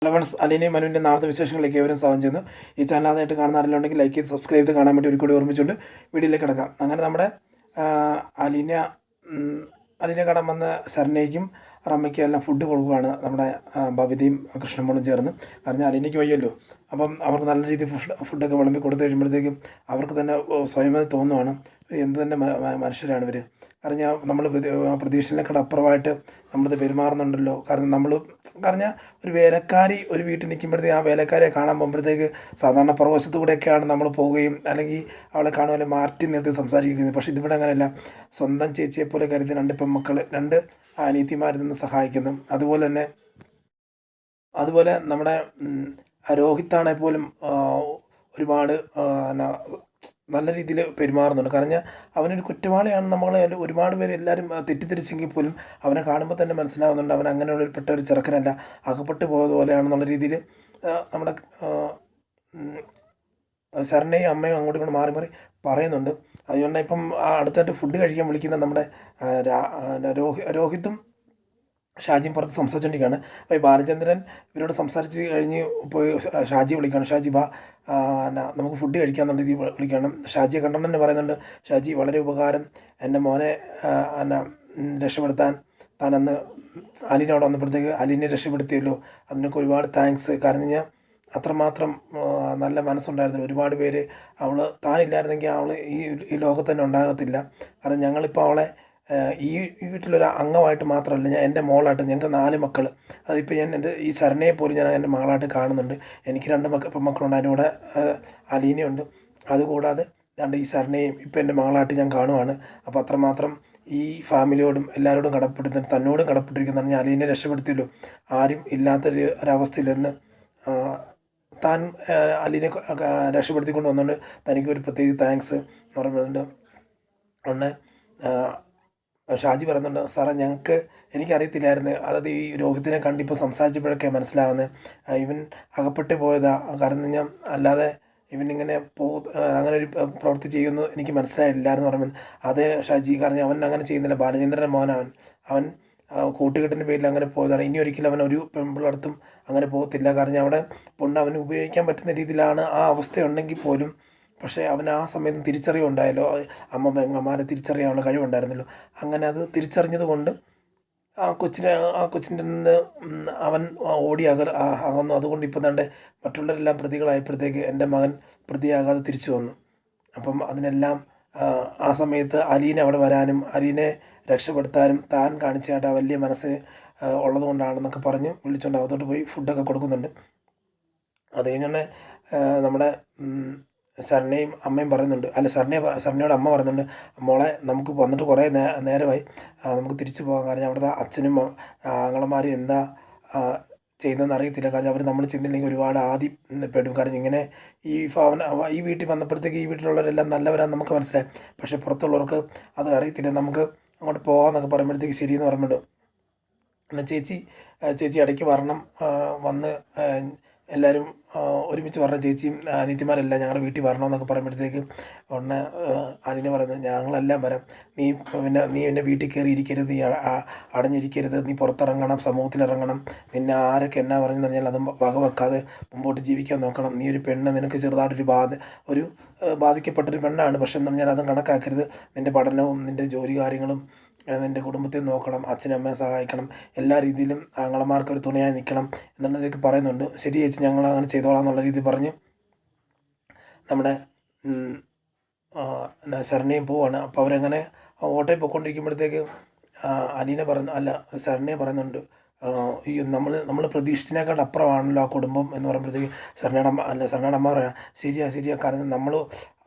Allowance അലീനയും മനുവിൻ്റെ നാളത്തെ വിശേഷങ്ങളിലേക്ക് ഏവരും സ്വാഗതം ചെയ്യുന്നു. ഈ ചാനൽ ആദ്യമായിട്ട് കാണുന്ന ആരെങ്കിലും ലൈക്ക് ചെയ്ത് സബ്സ്ക്രൈബ് ചെയ്ത് കാണാൻ വേണ്ടി ഒരു കൂടി ഓർമ്മിച്ചുകൊണ്ട് വീഡിയോയിലേക്ക് കിടക്കാം. അങ്ങനെ നമ്മുടെ അലീന അലീന കടം വന്ന ശരണയ്ക്കും റമ്മയ്ക്കും എല്ലാം ഫുഡ് കൊടുക്കുകയാണ് നമ്മുടെ ഭവിതയും കൃഷ്ണമോളും ചേർന്ന്. കാരണം അലീനയ്ക്ക് വയ്യല്ലോ, അപ്പം അവർക്ക് നല്ല രീതിയിൽ ഫുഡൊക്കെ വിളമ്പി കൊടുത്തു കഴിയുമ്പോഴത്തേക്കും അവർക്ക് തന്നെ സ്വയമേ തോന്നുവാണ് എന്ത് തന്നെ മനുഷ്യരാണ് ഇവർ. കാരണം നമ്മൾ പ്രതീക്ഷയിലേക്കാൾ അപ്പുറമായിട്ട് നമ്മളിത് പെരുമാറുന്നുണ്ടല്ലോ. കാരണം ഒരു വേലക്കാരി ഒരു വീട്ടിൽ നിൽക്കുമ്പോഴത്തേക്ക് ആ വേലക്കാരിയെ കാണാൻ പോകുമ്പോഴത്തേക്ക് സാധാരണ പ്രവശത്തു കൂടെയൊക്കെയാണ് നമ്മൾ പോവുകയും അല്ലെങ്കിൽ അവളെ കാണുമല്ലോ മാറ്റി നിർത്തി സംസാരിക്കുന്നത്. പക്ഷേ ഇതിവിടെ അങ്ങനെയല്ല. സ്വന്തം ചേച്ചിയെപ്പോലെ കരുതി രണ്ട് പെൺമക്കൾ, രണ്ട് അനീതിമാരിൽ നിന്ന് സഹായിക്കുന്നു. അതുപോലെ നമ്മുടെ രോഹിത്താണെങ്കിൽ പോലും ഒരുപാട് നല്ല രീതിയിൽ പെരുമാറുന്നുണ്ട്. കാരണം അവനൊരു കുറ്റവാളിയാണ്. നമ്മളെ ഒരുപാട് പേര് എല്ലാവരും തെറ്റിദ്ധരിച്ചെങ്കിൽ പോലും അവനെ കാണുമ്പോൾ തന്നെ മനസ്സിലാവുന്നുണ്ട് അവൻ അങ്ങനെ പെട്ട ഒരു ചെറുക്കനല്ല, അകപ്പെട്ട് പോയതുപോലെയാണെന്നുള്ള രീതിയിൽ നമ്മുടെ ശരണയും അമ്മയും അങ്ങോട്ടും ഇങ്ങോട്ട് മാറി മാറി പറയുന്നുണ്ട്. അതുകൊണ്ട് ഇപ്പം അടുത്തായിട്ട് ഫുഡ് കഴിക്കാൻ വിളിക്കുന്ന നമ്മുടെ രോഹിത്തും ഷാജിയും പുറത്ത് സംസാരിച്ചുകൊണ്ടിരിക്കുകയാണ്. അപ്പോൾ ഈ ബാലചന്ദ്രൻ ഇവരോട് സംസാരിച്ച് കഴിഞ്ഞ് പോയി ഷാജി വിളിക്കുകയാണ്. ഷാജി നമുക്ക് ഫുഡ് കഴിക്കാമെന്നുള്ള രീതിയിൽ വിളിക്കുകയാണ്. ഷാജിയെ കണ്ടു തന്നെ പറയുന്നുണ്ട്, ഷാജി വളരെ ഉപകാരം, എൻ്റെ മോനെ രക്ഷപ്പെടുത്താൻ താൻ അന്ന് അലീനോട് വന്നപ്പോഴത്തേക്ക് അലീനെ രക്ഷപ്പെടുത്തിയല്ലോ, അതിനൊക്കെ ഒരുപാട് താങ്ക്സ്. കാരണം ഞാൻ അത്രമാത്രം നല്ല മനസ്സുണ്ടായിരുന്നു. ഒരുപാട് പേര് താനില്ലായിരുന്നെങ്കിൽ അവൾ ഈ ലോകത്ത് തന്നെ ഉണ്ടാകത്തില്ല. കാരണം ഞങ്ങളിപ്പോൾ അവളെ ഈ വീട്ടിലൊരു അംഗമായിട്ട് മാത്രമല്ല, ഞാൻ എൻ്റെ മോളായിട്ട്, ഞങ്ങൾക്ക് 4 മക്കൾ. അതിപ്പോൾ ഞാൻ ഈ ശരണയെ പോലും ഞാൻ എൻ്റെ മകളായിട്ട് കാണുന്നുണ്ട്. എനിക്ക് 2 പെൺമക്കളുണ്ട്, അതിൻ്റെ കൂടെ അലീനയുണ്ട്. അതുകൂടാതെ ഈ ശരണയും ഇപ്പോൾ എൻ്റെ മകളായിട്ട് ഞാൻ കാണുവാണ്. അപ്പോൾ അത്രമാത്രം ഈ ഫാമിലിയോടും എല്ലാവരോടും കടപ്പെടുന്നുണ്ട്, തന്നോടും കടപ്പെട്ടിരിക്കുന്നതാണ്. ഞാൻ അലീനെ രക്ഷപ്പെടുത്തിയല്ലോ, ആരും ഒരവസ്ഥയിൽ നിന്ന് താൻ അലീനെ രക്ഷപ്പെടുത്തിക്കൊണ്ട് വന്നുകൊണ്ട് തനിക്ക് ഒരു പ്രത്യേകിച്ച് താങ്ക്സ് എന്ന് പറയുന്നുണ്ട്. ഒന്ന് ഷാജി പറയുന്നുണ്ട്, സാറേ എനിക്കറിയത്തില്ലായിരുന്നു, അതായത് ഈ രോഹിത്തിനെ കണ്ടിപ്പോൾ സംസാരിച്ചപ്പോഴൊക്കെ മനസ്സിലാകുന്നത് ഇവൻ അകപ്പെട്ട് പോയതാ. കാരണം ഞാൻ അല്ലാതെ ഇവനിങ്ങനെ അങ്ങനെ ഒരു പ്രവൃത്തി ചെയ്യുമെന്ന് എനിക്ക് മനസ്സിലായില്ലായിരുന്നു പറയുന്നത്. അതേ ഷാജി, കാരണം അവൻ അങ്ങനെ ചെയ്യുന്നില്ല, ബാലചന്ദ്രൻ്റെ അവൻ കൂട്ടുകെട്ടിൻ്റെ പേരിൽ അങ്ങനെ പോയതാണ്. ഇനി ഒരിക്കലും അവൻ ഒരു പെൺപിള്ളടുത്തും അങ്ങനെ പോകത്തില്ല. കാരണം അവിടെ അവന് ഉപയോഗിക്കാൻ പറ്റുന്ന രീതിയിലാണ് ആ അവസ്ഥയുണ്ടെങ്കിൽ പോലും, പക്ഷേ അവൻ ആ സമയത്ത് തിരിച്ചറിവുണ്ടായല്ലോ, അമ്മമാരെ തിരിച്ചറിയാനുള്ള കഴിവുണ്ടായിരുന്നല്ലോ. അങ്ങനെ അത് തിരിച്ചറിഞ്ഞത് കൊണ്ട് ആ കൊച്ചിൻ്റെ നിന്ന് അവൻ അകന്നു. അതുകൊണ്ട് ഇപ്പം തന്നെ മറ്റുള്ളവരെല്ലാം പ്രതികളായപ്പോഴത്തേക്ക് എൻ്റെ മകൻ പ്രതിയാകാതെ തിരിച്ചു വന്നു. അപ്പം അതിനെല്ലാം ആ സമയത്ത് അലീന അവിടെ വരാനും അലീനെ രക്ഷപ്പെടുത്താനും താൻ കാണിച്ചായിട്ട് വലിയ മനസ്സ് ഉള്ളത് കൊണ്ടാണെന്നൊക്കെ പറഞ്ഞ് വിളിച്ചുകൊണ്ട് അകത്തോട്ട് പോയി ഫുഡൊക്കെ കൊടുക്കുന്നുണ്ട്. അത് കഴിഞ്ഞ് നമ്മുടെ ശരണയും അമ്മയും പറയുന്നുണ്ട്, ശരണയോട് അമ്മ പറയുന്നുണ്ട്, മോളെ നമുക്ക് വന്നിട്ട് കുറേ നേരമായി, നമുക്ക് തിരിച്ചു പോകാൻ. കാരണം അവിടുത്തെ അച്ഛനും ആങ്ങളമാരും എന്താ ചെയ്യുന്നതെന്ന് അറിയത്തില്ല. കാരണം അവർ നമ്മൾ ചെന്നില്ലെങ്കിൽ ഒരുപാട് പെടും. കാരണം ഇങ്ങനെ ഈ വീട്ടിൽ വന്നപ്പോഴത്തേക്ക് ഈ വീട്ടിലുള്ളവരെല്ലാം നല്ലവരാന്ന് നമുക്ക് മനസ്സിലായി. പക്ഷേ പുറത്തുള്ളവർക്ക് അത് അറിയത്തില്ല. നമുക്ക് അങ്ങോട്ട് പോകാമെന്നൊക്കെ പറയുമ്പോഴത്തേക്ക് ശരിയെന്ന് പറയുന്നുണ്ട്. പിന്നെ ചേച്ചി ഇടയ്ക്ക് വന്ന് എല്ലാവരും ഒരുമിച്ച് പറഞ്ഞ ചേച്ചിയും അനിയത്തിമാരെല്ലാം ഞങ്ങളുടെ വീട്ടിൽ വരണമെന്നൊക്കെ പറയുമ്പോഴത്തേക്ക് ഉടനെ അലീന പറയുന്നത്, ഞങ്ങളെല്ലാം വരാം, നീ എൻ്റെ വീട്ടിൽ കയറി ഇരിക്കരുത്, നീ അടഞ്ഞിരിക്കരുത്, നീ പുറത്തിറങ്ങണം, സമൂഹത്തിലിറങ്ങണം, നിന്നെ ആരൊക്കെ എന്നാ പറഞ്ഞു പറഞ്ഞാൽ അത് വകവെക്കാതെ മുമ്പോട്ട് ജീവിക്കാൻ നോക്കണം. നീ ഒരു പെണ്ണ്, നിനക്ക് ചെറുതായിട്ടൊരു ബാധിക്കപ്പെട്ടൊരു പെണ്ണാണ്, പക്ഷെ എന്ന് പറഞ്ഞാൽ അതും കണക്കാക്കരുത്. നിൻ്റെ പഠനവും നിൻ്റെ ജോലി കാര്യങ്ങളും നിൻ്റെ കുടുംബത്തെ നോക്കണം, അച്ഛനും അമ്മയെ സഹായിക്കണം, എല്ലാ രീതിയിലും ആങ്ങളമാർക്ക് ഒരു തുണയായി നിൽക്കണം എന്നുള്ളതൊക്കെ പറയുന്നുണ്ട്. ശരി ചേച്ചി, ഞങ്ങൾ അങ്ങനെ ചെയ്തോളാം എന്നുള്ള രീതിയിൽ പറഞ്ഞ് നമ്മുടെ ശരണയും പോവാണ്. അപ്പോൾ അവരങ്ങനെ ഓട്ടോയിൽ പോയിക്കൊണ്ടിരിക്കുമ്പോഴത്തേക്ക് ശരണയെ പറയുന്നുണ്ട്, ഈ നമ്മൾ പ്രതീക്ഷിച്ചതിനേക്കാൾ അപ്പുറമാണല്ലോ ആ കുടുംബം എന്ന് പറയുമ്പോഴത്തേക്ക് ശരണയുടെ അമ്മ പറയാം, ശരിയാ. കാരണം നമ്മൾ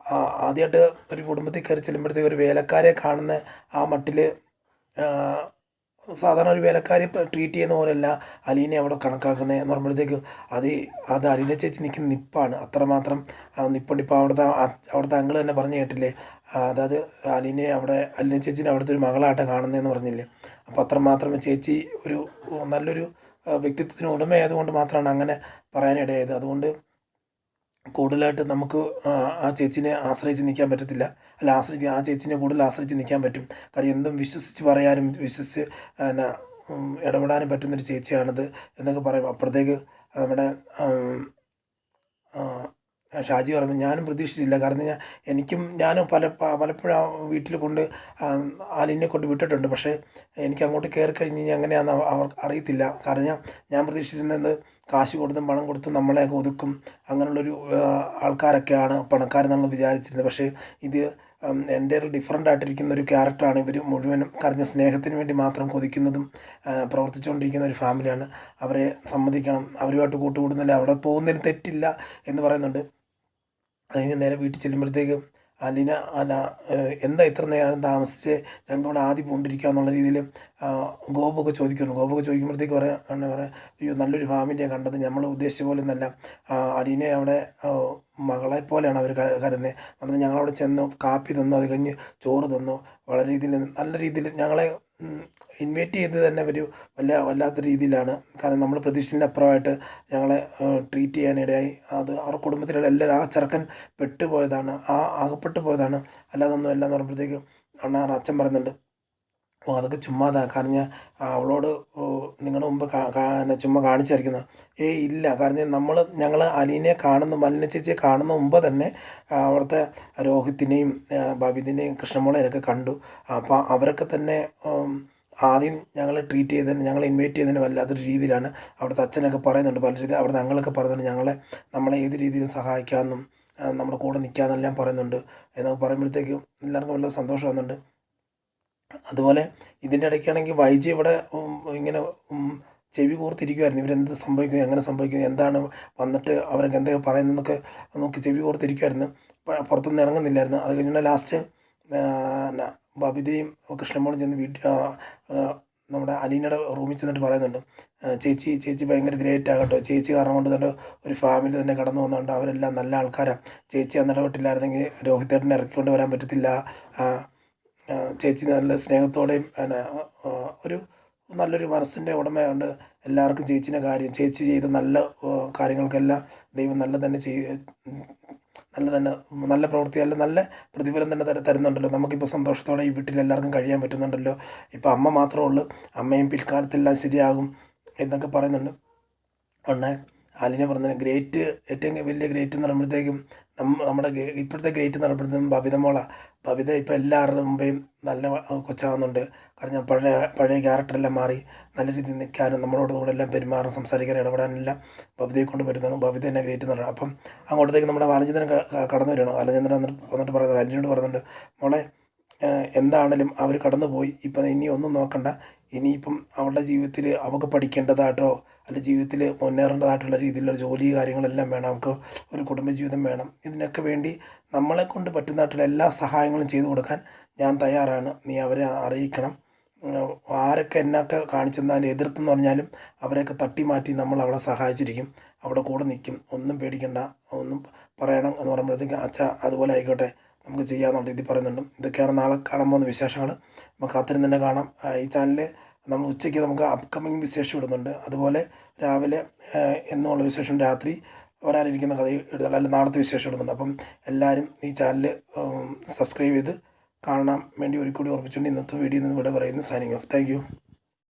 ആദ്യമായിട്ട് ഒരു കുടുംബത്തിൽ കയറി ചെല്ലുമ്പോഴത്തേക്ക് ഒരു വേലക്കാരെ കാണുന്ന ആ മട്ടിൽ സാധാരണ ഒരു വേലക്കാരി ട്രീറ്റ് ചെയ്യുന്ന പോലെയല്ല അലീനെ അവിടെ കണക്കാക്കുന്നത് എന്ന് പറയുമ്പോഴത്തേക്ക് അത് അലീന ചേച്ചി നിൽക്കുന്ന നിപ്പാണ്. അത്രമാത്രം നിപ്പുണ്ട്. ഇപ്പോൾ അവിടുത്തെ അങ്കിൾ തന്നെ പറഞ്ഞു കേട്ടില്ലേ, അതായത് അലീന ചേച്ചിനെ അവിടുത്തെ ഒരു മകളായിട്ട് കാണുന്നതെന്ന് പറഞ്ഞില്ലേ. അപ്പോൾ അത്രമാത്രം ചേച്ചി ഒരു നല്ലൊരു വ്യക്തിത്വത്തിന് ഉടമയായതുകൊണ്ട് മാത്രമാണ് അങ്ങനെ പറയാനിടയായത്. അതുകൊണ്ട് കൂടുതലായിട്ട് നമുക്ക് ആ ചേച്ചിനെ ആശ്രയിച്ച് നിൽക്കാൻ പറ്റത്തില്ല. ആ ചേച്ചിനെ കൂടുതൽ ആശ്രയിച്ച് നിൽക്കാൻ പറ്റും. കാര്യം എന്തും വിശ്വസിച്ച് പറയാനും വിശ്വസിച്ച് ഇടപെടാനും പറ്റുന്നൊരു ചേച്ചിയാണിത് എന്നൊക്കെ പറയും. അപ്പോഴത്തേക്ക് നമ്മുടെ ഷാജി പറഞ്ഞു, ഞാനും പ്രതീക്ഷിച്ചില്ല. കാരണം ഞാനും പലപ്പോഴും ആ വീട്ടിൽ കൊണ്ട് അലീനെ കൊണ്ട് വിട്ടിട്ടുണ്ട്. പക്ഷേ എനിക്ക് അങ്ങോട്ട് കയറി കഴിഞ്ഞ് കഴിഞ്ഞാൽ എങ്ങനെയാണെന്ന് അവർക്ക് അറിയത്തില്ല. കാരണം ഞാൻ പ്രതീക്ഷിച്ചിരുന്നത് കാശ് കൊടുത്തും പണം കൊടുത്തും നമ്മളെയൊക്കെ ഒതുക്കും, അങ്ങനെയുള്ളൊരു ആൾക്കാരൊക്കെയാണ് പണക്കാരെന്നുള്ളത് വിചാരിച്ചിരുന്നത്. പക്ഷേ ഇത് എൻ്റെ ഡിഫറൻ്റ് ആയിട്ടിരിക്കുന്ന ഒരു ക്യാരക്ടറാണ് ഇവർ മുഴുവനും. കാരണം സ്നേഹത്തിന് വേണ്ടി മാത്രം കൊതിക്കുന്നതും പ്രവർത്തിച്ചുകൊണ്ടിരിക്കുന്ന ഒരു ഫാമിലിയാണ്. അവരെ സമ്മതിക്കണം, അവരുമായിട്ട് കൂട്ടുകൂടുന്നില്ല, അവിടെ പോകുന്നതിന് തെറ്റില്ല എന്ന് പറയുന്നുണ്ട്. അത് കഴിഞ്ഞ് നേരെ വീട്ടിൽ ചെല്ലുമ്പോഴത്തേക്കും അലീന എന്താ ഇത്ര നേരം താമസിച്ച് ഞങ്ങളിവിടെ ആദ്യം പോണ്ടിരിക്കുക എന്നുള്ള രീതിയിൽ ഗോപൊക്കെ ചോദിക്കുന്നു. ഗോപൊക്കെ ചോദിക്കുമ്പോഴത്തേക്ക് പറയാം, അയ്യോ നല്ലൊരു ഫാമിലിയാണ് കണ്ടത്, നമ്മൾ ഉദ്ദേശിച്ച പോലെ ഒന്നല്ല. അലീനെ അവിടെ മകളെ പോലെയാണ് അവർ കരുതുന്നത്. അന്നേരം ഞങ്ങളവിടെ ചെന്നു, കാപ്പി തന്നു, അത് കഴിഞ്ഞ് ചോറ് തന്നു. വളരെ രീതിയിൽ നല്ല രീതിയിൽ ഞങ്ങളെ ഇൻവൈറ്റ് ചെയ്ത് തന്നെ ഒരു വല്ലാത്ത രീതിയിലാണ്. കാരണം നമ്മൾ പ്രതീക്ഷിച്ചതിൻ്റെ അപ്പുറമായിട്ട് ഞങ്ങളെ ട്രീറ്റ് ചെയ്യാനിടയായി. അത് അവരുടെ കുടുംബത്തിലുള്ള എല്ലാവരും, ആ ചെറുക്കൻ പെട്ടുപോയതാണ്, അകപ്പെട്ടു പോയതാണ്, അല്ലാതെ ഒന്നും അല്ല എന്ന് പറയുമ്പോഴത്തേക്ക് അച്ഛൻ പറയുന്നുണ്ട്, അതൊക്കെ ചുമ്മാതാണ്. കാരണം അവളോട് നിങ്ങളുടെ മുമ്പ് ചുമ്മാ കാണിച്ചായിരിക്കുന്നത്. ഇല്ല, കാരണം ഞങ്ങൾ അലീനെ മലിന ചേച്ചിയെ കാണുന്ന മുമ്പ് തന്നെ അവിടുത്തെ രോഹിത്തിനെയും ബബിതിനെയും കൃഷ്ണമോളെയൊക്കെ കണ്ടു. അപ്പോൾ അവരൊക്കെ തന്നെ ആദ്യം ഞങ്ങളെ ട്രീറ്റ് ചെയ്തതിന്, ഞങ്ങളെ ഇൻവൈറ്റ് ചെയ്തതിന് വല്ലാത്തൊരു രീതിയിലാണ് അവിടുത്തെ അച്ഛനൊക്കെ പറയുന്നുണ്ട്. പല രീതി അവിടുത്തെ ഞങ്ങളൊക്കെ പറയുന്നുണ്ട്, നമ്മളെ ഏത് രീതിയിൽ സഹായിക്കാമെന്നും നമ്മുടെ കൂടെ നിൽക്കാമെന്നെല്ലാം പറയുന്നുണ്ട് എന്നൊക്കെ പറയുമ്പോഴത്തേക്കും എല്ലാവർക്കും വളരെ സന്തോഷം വന്നുണ്ട്. അതുപോലെ ഇതിൻ്റെ ഇടയ്ക്കാണെങ്കിൽ വൈജി ഇവിടെ ഇങ്ങനെ ചെവി കോർത്തിരിക്കുമായിരുന്നു. ഇവരെന്ത് സംഭവിക്കും, എങ്ങനെ സംഭവിക്കും, എന്താണ് വന്നിട്ട് അവരൊക്കെ എന്തൊക്കെ പറയുന്നതെന്നൊക്കെ നോക്കി ചെവി കോർത്തിരിക്കുമായിരുന്നു. പുറത്തൊന്നും ഇറങ്ങുന്നില്ലായിരുന്നു. അത് കഴിഞ്ഞാൽ ലാസ്റ്റ് ബബിതയും കൃഷ്ണമോളും ചെന്ന് നമ്മുടെ അലീനയുടെ റൂമിൽ ചെന്നിട്ട് പറയുന്നുണ്ട്, ചേച്ചി ഭയങ്കര ഗ്രേറ്റ് ആകട്ടോ, ചേച്ചി കാരണം കൊണ്ട് തന്നെ ഒരു ഫാമിലി തന്നെ കടന്നു വന്നുകൊണ്ട് അവരെല്ലാം നല്ല ആൾക്കാരാണ്. ചേച്ചി അന്നിടപെട്ടില്ലായിരുന്നെങ്കിൽ രോഹിതേട്ടനെ ഇറക്കിക്കൊണ്ട് വരാൻ പറ്റത്തില്ല. ചേച്ചി നല്ല സ്നേഹത്തോടെയും ഒരു നല്ലൊരു മനസ്സിൻ്റെ ഉടമയുണ്ട്. എല്ലാവർക്കും ചേച്ചി ചെയ്ത നല്ല കാര്യങ്ങൾക്കെല്ലാം ദൈവം നല്ല പ്രവൃത്തി, നല്ല പ്രതിഫലം തന്നെ തരുന്നുണ്ടല്ലോ. നമുക്കിപ്പോൾ സന്തോഷത്തോടെ ഈ വീട്ടിൽ എല്ലാവർക്കും കഴിയാൻ പറ്റുന്നുണ്ടല്ലോ. ഇപ്പോൾ അമ്മ മാത്രമേ ഉള്ളൂ, അമ്മയും പിൽക്കാലത്തെല്ലാം ശരിയാകും എന്നൊക്കെ പറയുന്നുണ്ട്. അലീന പറഞ്ഞത് ഏറ്റവും വലിയ ഗ്രേറ്റ് എന്ന് പറയുമ്പോഴത്തേക്കും നമ്മുടെ ഇപ്പോഴത്തെ ഗ്രേറ്റ് എന്ന് പറയുമ്പോഴത്തേക്കും ബബിത മോളാണ്. ബബിത ഇപ്പോൾ എല്ലാവരുടെ മുമ്പേയും നല്ല കൊച്ചാകുന്നുണ്ട്. കാരണം പഴയ ക്യാരക്ടറെല്ലാം മാറി നല്ല രീതിയിൽ നിൽക്കാനും നമ്മളോട് കൂടെ എല്ലാം പെരുമാറാൻ, സംസാരിക്കാൻ, ഇടപെടാനെല്ലാം ബബിതയെ കൊണ്ട് വരുന്നു. ബബിത തന്നെ ഗ്രേറ്റ് എന്ന് പറയുന്നത്. അപ്പം അങ്ങോട്ടത്തേക്ക് നമ്മുടെ ബാലചന്ദ്രൻ കടന്നു വരികയാണ്. ബാലചന്ദ്രൻ വന്നിട്ട് പറയുന്നത്, അനിയനോട് പറയുന്നുണ്ട്, മോളെ എന്താണേലും അവർ കടന്നു പോയി, ഇപ്പം ഇനി ഒന്നും നോക്കണ്ട. ഇനിയിപ്പം അവളുടെ ജീവിതത്തിൽ അവൾക്ക് പഠിക്കേണ്ടതായിട്ടോ അല്ലെങ്കിൽ ജീവിതത്തിൽ മുന്നേറേണ്ടതായിട്ടുള്ള രീതിയിലുള്ള ജോലി കാര്യങ്ങളെല്ലാം വേണം. അവൾക്ക് ഒരു കുടുംബജീവിതം വേണം. ഇതിനൊക്കെ വേണ്ടി നമ്മളെക്കൊണ്ട് പറ്റുന്നതായിട്ടുള്ള എല്ലാ സഹായങ്ങളും ചെയ്തു കൊടുക്കാൻ ഞാൻ തയ്യാറാണ്. നീ അവരെ അറിയിക്കണം. ആരൊക്കെ എന്നൊക്കെ കാണിച്ചെന്നാലും എതിർത്തെന്ന് പറഞ്ഞാലും അവരെയൊക്കെ തട്ടി മാറ്റി നമ്മൾ അവളെ സഹായിച്ചിരിക്കും, അവിടെ കൂടെ നിൽക്കും. ഒന്നും പേടിക്കണ്ട, ഒന്നും പറയണം എന്ന് പറയുമ്പോഴത്തേക്കും അതുപോലെ ആയിക്കോട്ടെ, നമുക്ക് ചെയ്യാമെന്നുള്ള രീതിയിൽ പറയുന്നുണ്ട്. ഇതൊക്കെയാണ് നാളെ കാണാൻ പോകുന്ന വിശേഷങ്ങൾ. നമുക്ക് കാത്തിരുന്ന് തന്നെ കാണാം. ഈ ചാനലിൽ നമ്മൾ ഉച്ചയ്ക്ക് നമുക്ക് അപ്കമിങ് വിശേഷം ഇടുന്നുണ്ട്. അതുപോലെ രാവിലെ എന്നുള്ള വിശേഷം, രാത്രി വരാനിരിക്കുന്ന കഥ ഇടുക, അല്ലെങ്കിൽ നാളത്തെ വിശേഷം ഇടുന്നുണ്ട്. അപ്പം എല്ലാവരും ഈ ചാനൽ സബ്സ്ക്രൈബ് ചെയ്ത് കാണാൻ വേണ്ടി ഒരു കൂടി ഓർമ്മിച്ചുകൊണ്ട് ഇന്നത്തെ വീഡിയോയിൽ നിന്ന് ഇവിടെ പറയുന്നു. Signing off. Thank you.